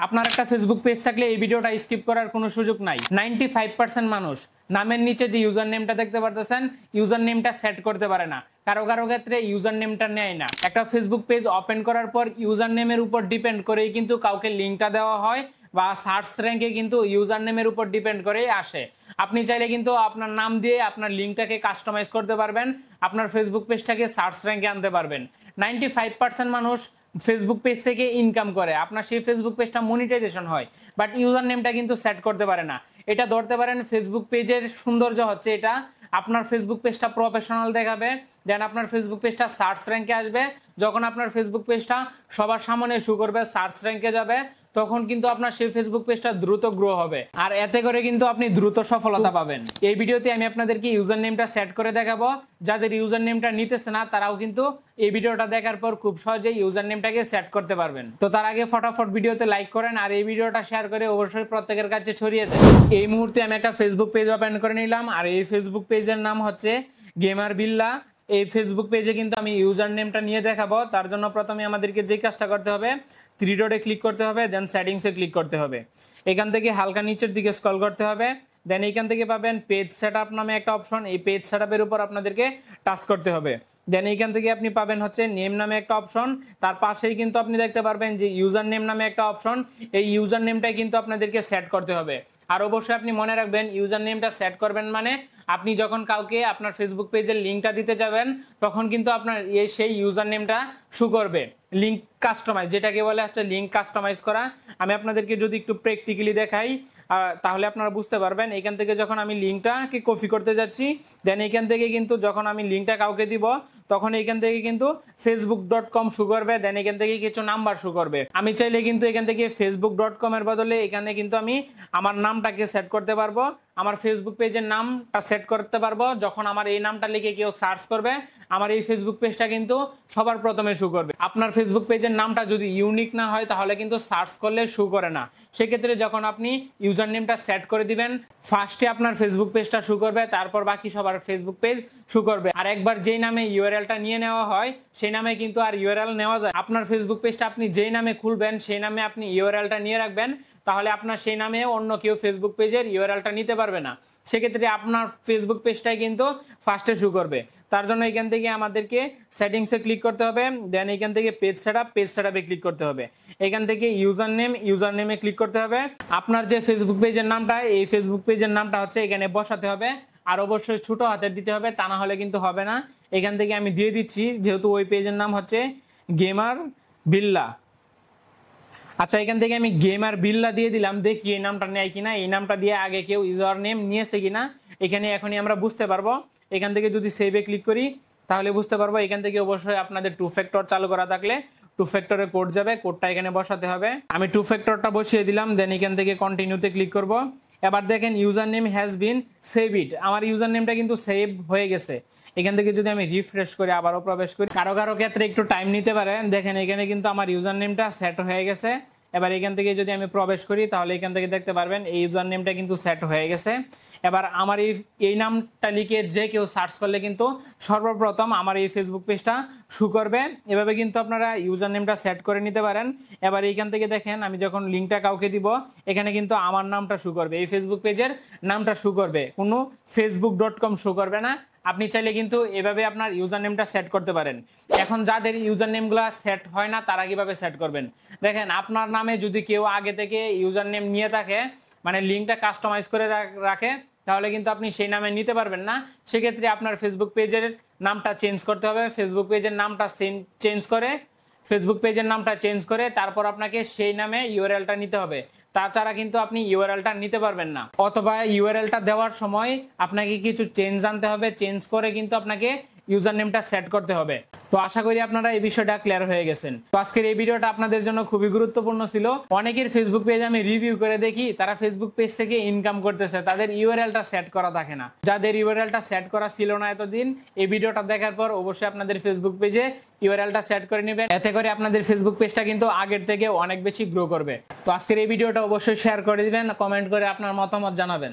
আপনার একটা Facebook page থাকলে এই ভিডিওটা স্কিপ করার কোনো সুযোগ নাই। 95% মানুষ নামের নিচে যে ইউজার নেমটা দেখতে পারতেছেন, ইউজার নেমটা সেট করতে পারে না। কারো কারো ক্ষেত্রে ইউজার নেমটা নেয় না। একটা ফেসবুক পেজ ওপেন করার পর ইউজার নেমের উপর ডিপেন্ড করেই কিন্তু কাউকে লিঙ্কটা দেওয়া হয়, বা সার্চ র্যাঙ্কে কিন্তু ইউজার নেমের উপর ডিপেন্ড করেই আসে। আপনি চাইলে কিন্তু আপনার নাম দিয়ে আপনার লিঙ্কটাকে কাস্টমাইজ করতে পারবেন, আপনার ফেসবুক পেজটাকে সার্চ র্যাঙ্কে আনতে পারবেন। 95% মানুষ ফেসবুক পেজ থেকে ইনকাম করে, আপনার সেই ফেসবুক পেজটা মনিটাইজেশন হয়, বাট ইউজার নেমটা কিন্তু সেট করতে পারে না। এটা ধরতে পারেন ফেসবুক পেজের সৌন্দর্য হচ্ছে এটা, আপনার ফেসবুক পেজটা প্রফেশনাল দেখাবে, দেন আপনার ফেসবুক পেজটা সার্চ র্যাঙ্কে আসবে। যখন আপনার ফেসবুক পেজটা সবার সামনে শো করবে, সার্চ র্যাঙ্কে যাবে, তখন কিন্তু আপনার সেই ফেসবুক পেজটা দ্রুত গ্রো হবে, আর এতে করে কিন্তু আপনি দ্রুত সফলতা পাবেন। এই ভিডিওতে আমি আপনাদেরকে ইউজার নেমটা সেট করে দেখাবো। যাদের ইউজার নেমটা নিতেছে না তারাও কিন্তু এই ভিডিওটা দেখার পর খুব সহজেই ইউজার নেমটাকে সেট করতে পারবেন। তো তার আগে ফটাফট ভিডিওতে লাইক করেন, আর এই ভিডিওটা শেয়ার করে অবশ্যই প্রত্যেকের কাছে ছড়িয়ে দেন। এই মুহূর্তে আমি একটা ফেসবুক পেজ ওপেন করে নিলাম, আর এই ফেসবুক পেজের নাম হচ্ছে গেমার বিল্লা। এই ফেসবুক পেজে কিন্তু আমি ইউজার নেমটা নিয়ে দেখাবো। তার জন্য প্রথমে আমাদেরকে যে কাজটা করতে হবে, থ্রি ডটে ক্লিক করতে হবে, দেন সেটিংসে ক্লিক করতে হবে। এখান থেকে হালকা নিচের দিকে স্ক্রল করতে হবে, দেন এইখান থেকে পাবেন পেজ সেটআপ নামে একটা অপশন। এই পেজ সেটআপের উপর আপনাদেরকে টাচ করতে হবে। দেন এইখান থেকে আপনি পাবেন হচ্ছে নেম নামে একটা অপশন, তার পাশেই কিন্তু আপনি দেখতে পারবেন যে ইউজার নেম নামে একটা অপশন। এই ইউজার নেমটাই কিন্তু আপনাদেরকে সেট করতে হবে। আর অবশ্যই আপনি মনে রাখবেন, ইউজার নেমটা সেট করবেন মানে আপনি যখন কাউকে আপনার ফেসবুক পেজের লিঙ্কটা দিতে যাবেন, তখন কিন্তু আপনার সেই ইউজার নেমটা শো করবে। লিঙ্ক কাস্টমাইজ, যেটাকে বলে হচ্ছে লিঙ্ক কাস্টমাইজ করা। আমি আপনাদেরকে যদি একটু প্র্যাকটিক্যালি দেখাই তাহলে আপনারা বুঝতে পারবেন। এখান থেকে যখন আমি লিঙ্কটাকে কপি করতে যাচ্ছি, দেন এখান থেকে কিন্তু যখন আমি লিঙ্কটা কাউকে দিব, তখন এখান থেকে কিন্তু facebook.com শো করবে, দেন এখান থেকে কিছু নাম্বার শো করবে। আমি চাইলে কিন্তু এখান থেকে facebook.com এর বদলে এখানে কিন্তু আমি আমার নামটাকে সেট করতে পারবো, আমার ফেসবুক পেজের নামটা সেট করতে পারবো। যখন আমার এই নামটা লিখে কেউ সার্চ করবে, আমার এই ফেসবুক পেজটা কিন্তু সবার প্রথমে শো করবে। আপনার ফেসবুক পেজের নামটা যদি ইউনিক না হয় তাহলে কিন্তু সার্চ করলে শো করে না। সেক্ষেত্রে যখন আপনি ইউজার নেমটা সেট করে দিবেন, ফার্স্টে আপনার ফেসবুক পেজটা শো করবে, তারপর বাকি সবার ফেসবুক পেজ শো করবে। আর একবার যেই নামে ইউআরএলটা নিয়ে নেওয়া হয়, সেই নামে কিন্তু আর ইউআরএল নেওয়া যায়। আপনার ফেসবুক পেজটা আপনি যেই নামে খুলবেন, সেই নামে আপনি ইউআরএলটা নিয়ে রাখবেন, তাহলে আপনার সেই নামে অন্য কেউ ফেসবুক পেজের ইউআরএলটা নিতে পারবে না। সেক্ষেত্রে আপনার ফেসবুক পেজটাই কিন্তু ফার্স্টে শো করবে। তার জন্য এখান থেকে আমাদেরকে সেটিংসে ক্লিক করতে হবে, দেন এখান থেকে পেজ সেটআপে ক্লিক করতে হবে। এখান থেকে ইউজার নেমে ক্লিক করতে হবে। আপনার যে ফেসবুক পেজের নামটা, এই ফেসবুক পেজের নামটা হচ্ছে এখানে বসাতে হবে, আর অবশ্যই ছোট হাতের দিতে হবে, তা না হলে কিন্তু হবে না। এখান থেকে আমি দিয়ে দিচ্ছি, যেহেতু ওই পেজের নাম হচ্ছে গেমার বিল্লা। আচ্ছা, এখান থেকে আমি গেমার বিল্লা দিয়ে দিলাম। দেখি এই নামটা নেয় কিনা, এই নামটা দিয়ে আগে কেউ ইউজার নেম নিয়েছে কিনা এখানে এখনই আমরা বুঝতে পারবো। এখান থেকে যদি সেভে ক্লিক করি তাহলে বুঝতে পারবো। এখান থেকে অবশ্যই আপনাদের টু ফ্যাক্টর চালু করা থাকলে টু ফ্যাক্টরে কোড যাবে, কোডটা এখানে বসাতে হবে। আমি টু ফ্যাক্টরটা বসিয়ে দিলাম, দেন এখান থেকে কন্টিনিউতে ক্লিক করব। এবার দেখেন user name has been save it, আমার ইউজার নেমটা কিন্তু সেভ হয়ে গেছে। এখান থেকে যদি আমি রিফ্রেশ করি, আবারও প্রবেশ করি, কারো কারো ক্ষেত্রে একটু টাইম নিতে পারে। দেখেন এখানে কিন্তু আমার ইউজার নেমটা সেট হয়ে গেছে। এবার এখান থেকে যদি আমি প্রবেশ করি তাহলে এখান থেকে দেখতে পারবেন এই ইউজার নেমটা কিন্তু সেট হয়ে গেছে। এবার আমার এই নামটা লিখে যে কেউ সার্চ করলে কিন্তু সর্বপ্রথম আমার এই ফেসবুক পেজটা শো করবে। এভাবে কিন্তু আপনারা ইউজার নেমটা সেট করে নিতে পারেন। এবার এইখান থেকে দেখেন আমি যখন লিঙ্কটা কাউকে দিব, এখানে কিন্তু আমার নামটা শো করবে, এই ফেসবুক পেজের নামটা শো করবে, কোনো facebook.com শো করবে না। আপনি চাইলে কিন্তু এভাবে আপনার ইউজার নেমটা সেট করতে পারেন। এখন যাদের ইউজার নেমগুলো সেট হয় না তারা কিভাবে সেট করবেন, দেখেন আপনার নামে যদি কেউ আগে থেকে ইউজার নেম নিয়ে থাকে, মানে লিঙ্কটা কাস্টমাইজ করে রাখে, তাহলে কিন্তু আপনি সেই নামে নিতে পারবেন না। সেক্ষেত্রে আপনার ফেসবুক পেজের নামটা চেঞ্জ করতে হবে। ফেসবুক পেজের নামটা চেঞ্জ করে তারপর আপনাকে সেই নামে ইউআরএলটা নিতে হবে, তাছাড়া কিন্তু আপনি ইউআরএলটা নিতে পারবেন না। অথবা ইউআরএলটা দেওয়ার সময় আপনাকে কিছু চেঞ্জ আনতে হবে, চেঞ্জ করে কিন্তু আপনাকে ইউজার নেমটা সেট করতে হবে। তো আশা করি আপনারা এই বিষয়টা ক্লিয়ার হয়ে গেছেন। তো আজকের এই ভিডিওটা আপনাদের জন্য খুবই গুরুত্বপূর্ণ ছিল। অনেকের ফেসবুক পেজ আমি রিভিউ করে দেখি তারা ফেসবুক পেজ থেকে ইনকাম করতেছে, তাদের ইউআরএলটা সেট করা থাকে না। যাদের ইউআরএলটা সেট করা ছিল না এতদিন, এই ভিডিওটা দেখার পর অবশ্যই আপনাদের ফেসবুক পেজে ইউআরএলটা সেট করে নেবেন। এতে করে আপনাদের ফেসবুক পেজটা কিন্তু আগের থেকে অনেক বেশি গ্রো করবে। তো আজকের এই ভিডিওটা অবশ্যই শেয়ার করে দিবেন, কমেন্ট করে আপনার মতামত জানাবেন।